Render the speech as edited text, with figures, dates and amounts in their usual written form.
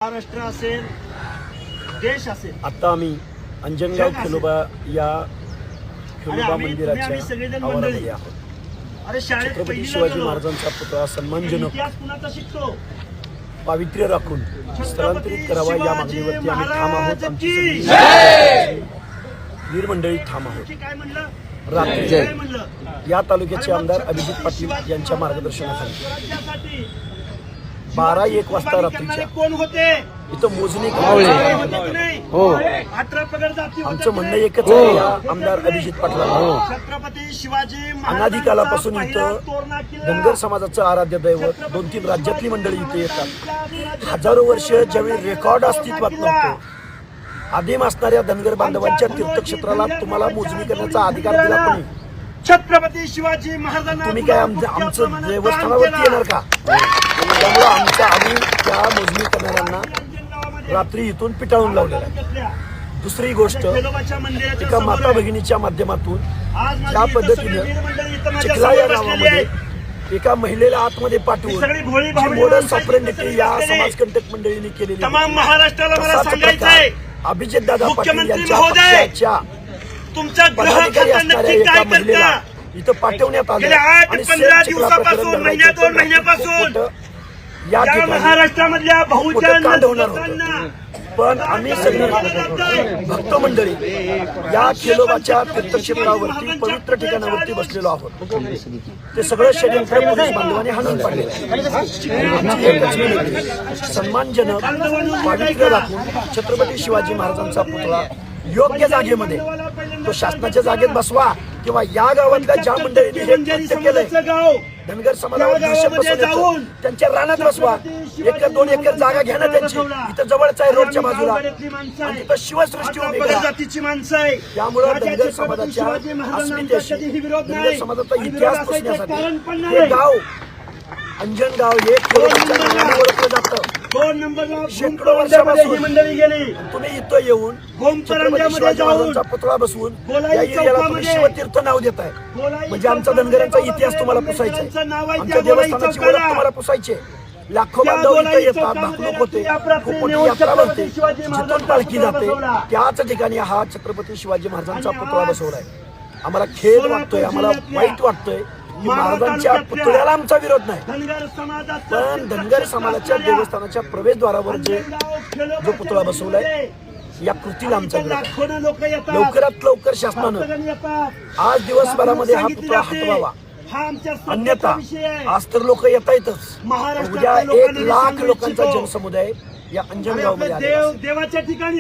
महाराष्ट्र असेल, देश असेल. आता आम्ही अंजनगाव खेलोबा या खेलोबा मंदिराच्या आवारामध्ये आहोत. अरे शाळेत छत्रपती शिवाजी महाराजांचा पुतळा सन्मानजनक पावित्र्य राखून स्थलांतरित करावा या मागणीवरती आम्ही ठाम आहोत. आमची वीर मंडळी ठाम आहोत. रात्री या तालुक्याचे आमदार अभिजित पाटील यांच्या मार्गदर्शनाखाली 12-1 वाजता रात्रीच्या कोण होते इथं मोजणी हो. आमचं म्हणणं एकच आहे या आमदार अभिजित पाटलांना. छत्रपती शिवाजी अनादिकालापासून इथं धनगर समाजाचं आराध्य दैवत 2-3 राज्यातली मंडळी इथे येतात. हजारो वर्ष ज्यावेळी रेकॉर्ड अस्तित्वात नव्हतं, आदिम असणाऱ्या धनगर बांधवांच्या तीर्थक्षेत्राला तुम्हाला मोजणी करण्याचा अधिकार दिला कोणी? छत्रपती शिवाजी महाराजांना. तुम्ही काय आमचं देवस्थानावरती येणार का? त्यामुळे आम्ही त्या मोजणी करणाऱ्यांना रात्री इथून पिटाळून लावलेला आहे. दुसरी गोष्ट, एका माता भगिनीच्या माध्यमातून ज्या पद्धतीनं चिखला या गावामध्ये एका महिलेला आतमध्ये पाठवून मोडस ऑपरेंडिटी या समाजकंटक मंडळींनी केलेली तमाम महाराष्ट्राला मला सांगायचंय, अभिजित दादा पाटील मुख्यमंत्री यांच्या महोदय, पक्षाच्या तुमचा पदाधिकारी असणाऱ्या एका महिलेला इथं पाठवण्यात आलं आणि 8-15 दिवसापासून, महिन्या 2 महिन्यापासून या या ठिकाणी महाराष्ट्रामधल्या बहुजन कांड होणार लोकांना होतं. पण आम्ही सगळे भक्त मंडळी या खेलोबाच्या तीर्थक्षेत्रावरती पवित्र ठिकाणावरती बसलेलो आहोत. ते सगळं षडयंत्र पोलीस बांधवांनी हाणून पाडलेलं आहे. सन्मानजनक पावित्र्य राखून छत्रपती शिवाजी महाराजांचा पुतळा योग्य जागेमध्ये, तो शासनाच्या जागेत बसवा किंवा या गावातल्या ज्या मंडळींनी हे कृत्य केलंय, धनगर समाजावर दहशत बसवण्याचं, त्यांच्या रानात बसवा. 1-2 एकर जागा घ्या ना त्यांची. इथं जवळच आहे रोडच्या बाजूला, आणि तिथं शिवसृष्टी उभी करा. त्यामुळे धनगर समाजाच्या अस्मितेशी, धनगर समाजाचा इतिहास पुसण्यासाठी हे गाव अंजनगाव हे खेलोबाच्या नावाने ओळखलं जातं. 2 नंबरला शेकडो वर्षापासून मंडळी गेली. तुम्ही इथं येऊन छत्रपती शिवाजी महाराजांचा पुतळा बसवून या एरियाला तुम्ही शिवतीर्थ नाव देताय. म्हणजे आमचा धनगरांचा इतिहास तुम्हाला पुसायचा आहे, आमच्या देवस्थानाची ओळख तुम्हाला पुसायची आहे. लाखो बांधव इथं येतात, भाकणूक होते, खूप यात्रा भरते, जिथून पालखी जाते त्याच ठिकाणी हा छत्रपती शिवाजी महाराजांचा पुतळा बसवलाय. आम्हाला खेद वाटतोय, आम्हाला वाईट वाटतोय की महाराजांच्या पुतळ्याला आमचा विरोध नाही, पण धनगर समाजाच्या देवस्थानाच्या प्रवेशद्वारावर जो पुतळा बसवलाय या कृतीला आमचा विरोध. लवकरात लवकर शासनानं आज दिवसभरामध्ये हा पुतळा हटवावा, अन्यथा आज तर लोक येता येतच, उद्या 1 लाख लोकांचा जनसमुदाय या अंजनगावमध्ये देवाच्या ठिकाणी